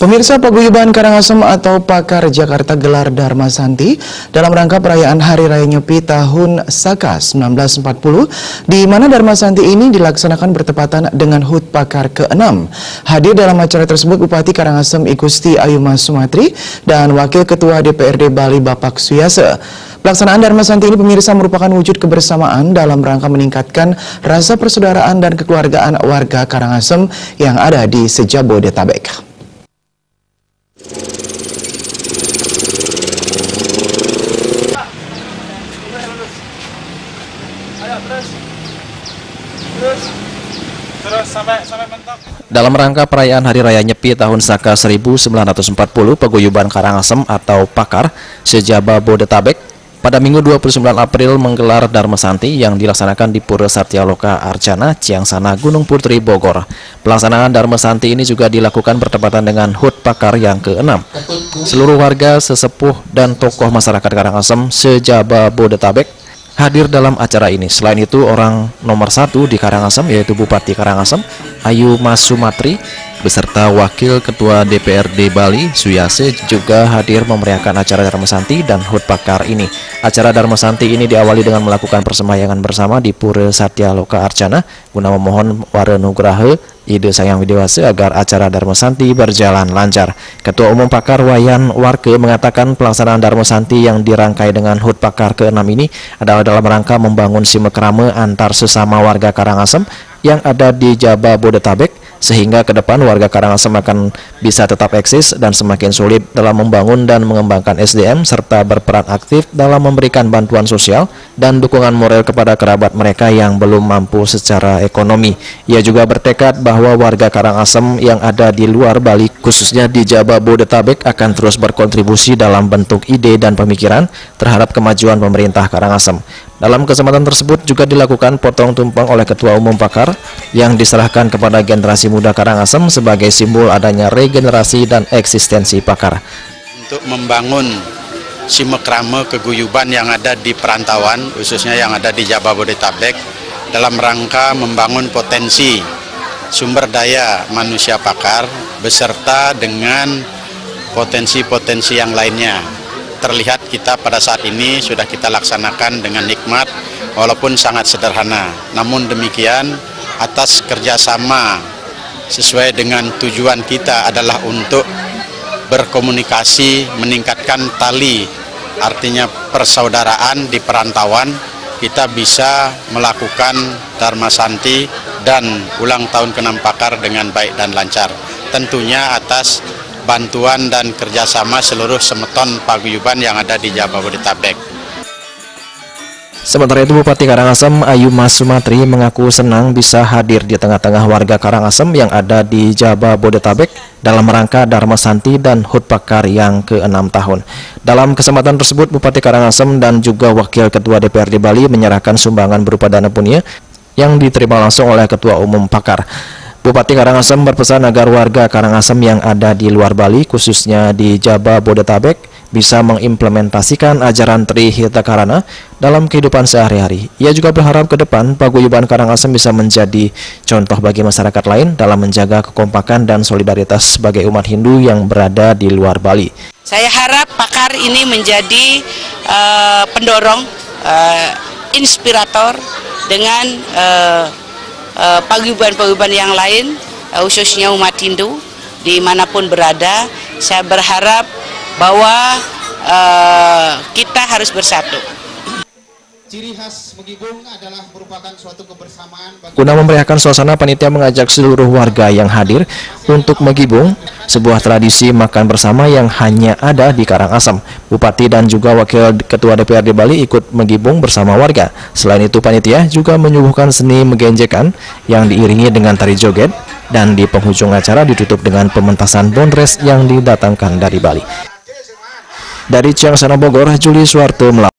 Pemirsa, Paguyuban Karangasem atau Pakar Jakarta gelar Dharma Santi dalam rangka perayaan Hari Raya Nyepi tahun Saka 1940, di mana Dharma Santi ini dilaksanakan bertepatan dengan HUT Pakar ke-6. Hadir dalam acara tersebut Bupati Karangasem Igusti Ayuma Sumatri dan Wakil Ketua DPRD Bali Bapak Suyase. Pelaksanaan Dharma Santi ini, pemirsa, merupakan wujud kebersamaan dalam rangka meningkatkan rasa persaudaraan dan kekeluargaan warga Karangasem yang ada di Sejabodetabek. Dalam rangka perayaan Hari Raya Nyepi tahun Saka 1940, Paguyuban Karangasem atau Pakar Sejabodetabek pada Minggu 29 April menggelar Dharma Santi yang dilaksanakan di Pura Satyaloka Arcana, Ciangsana, Gunung Putri, Bogor. Pelaksanaan Dharma Santi ini juga dilakukan bertepatan dengan HUT Pakar yang ke-6. Seluruh warga, sesepuh, dan tokoh masyarakat Karangasem Sejabodetabek hadir dalam acara ini. Selain itu, orang nomor 1 di Karangasem yaitu Bupati Karangasem Ayuma Sumatri beserta Wakil Ketua DPRD Bali Suyase juga hadir memeriahkan acara Dharma Santi dan HUT Pakar ini. Acara Dharma Santi ini diawali dengan melakukan persembahyangan bersama di Pura Satyaloka Arcana guna memohon Warenugraha Ide Sang Widewase agar acara Dharma Santi berjalan lancar. Ketua Umum Pakar Wayan Warke mengatakan pelaksanaan Dharma Santi yang dirangkai dengan HUT Pakar ke-6 ini adalah dalam rangka membangun simekrame antar sesama warga Karangasem yang ada di Jabodetabek, sehingga ke depan warga Karangasem akan bisa tetap eksis dan semakin sulit dalam membangun dan mengembangkan SDM serta berperan aktif dalam memberikan bantuan sosial dan dukungan moral kepada kerabat mereka yang belum mampu secara ekonomi. Ia juga bertekad bahwa warga Karangasem yang ada di luar Bali, khususnya di Jabodetabek, akan terus berkontribusi dalam bentuk ide dan pemikiran terhadap kemajuan pemerintah Karangasem. Dalam kesempatan tersebut juga dilakukan potong tumpeng oleh Ketua Umum Pakar yang diserahkan kepada generasi muda Karangasem sebagai simbol adanya regenerasi dan eksistensi Pakar. Untuk membangun simekrame keguyuban yang ada di perantauan, khususnya yang ada di Jabodetabek, dalam rangka membangun potensi sumber daya manusia Pakar beserta dengan potensi-potensi yang lainnya. Terlihat kita pada saat ini sudah kita laksanakan dengan nikmat walaupun sangat sederhana. Namun demikian, atas kerjasama sesuai dengan tujuan kita adalah untuk berkomunikasi, meningkatkan tali, artinya persaudaraan di perantauan, kita bisa melakukan Dharma Santi dan ulang tahun ke-6 Pakar dengan baik dan lancar. Tentunya atas bantuan dan kerjasama seluruh semeton paguyuban yang ada di Jabodetabek. Sementara itu, Bupati Karangasem Ayuma Sumatri mengaku senang bisa hadir di tengah-tengah warga Karangasem yang ada di Jabodetabek dalam rangka Dharma Santi dan HUT Pakar yang ke-6 tahun. Dalam kesempatan tersebut, Bupati Karangasem dan juga Wakil Ketua DPRD Bali menyerahkan sumbangan berupa dana punya yang diterima langsung oleh Ketua Umum Pakar. Bupati Karangasem berpesan agar warga Karangasem yang ada di luar Bali, khususnya di Jabodetabek, bisa mengimplementasikan ajaran Tri Hita Karana dalam kehidupan sehari-hari. Ia juga berharap ke depan Paguyuban Karangasem bisa menjadi contoh bagi masyarakat lain dalam menjaga kekompakan dan solidaritas sebagai umat Hindu yang berada di luar Bali. Saya harap Pakar ini menjadi pendorong, inspirator dengan paguyuban-paguyuban yang lain, khususnya umat Hindu dimanapun berada. Saya berharap bahwa kita harus bersatu. Ciri khas Megibung adalah merupakan suatu kebersamaan. Guna memeriahkan suasana, panitia mengajak seluruh warga yang hadir untuk Megibung, sebuah tradisi makan bersama yang hanya ada di Karangasem. Bupati dan juga Wakil Ketua DPRD Bali ikut Megibung bersama warga. Selain itu, panitia juga menyuguhkan seni menggenjekan yang diiringi dengan tari joget, dan di penghujung acara ditutup dengan pementasan bondres yang didatangkan dari Bali. Dari Ciangsana, Bogor, Juli Suwarto melaporkan.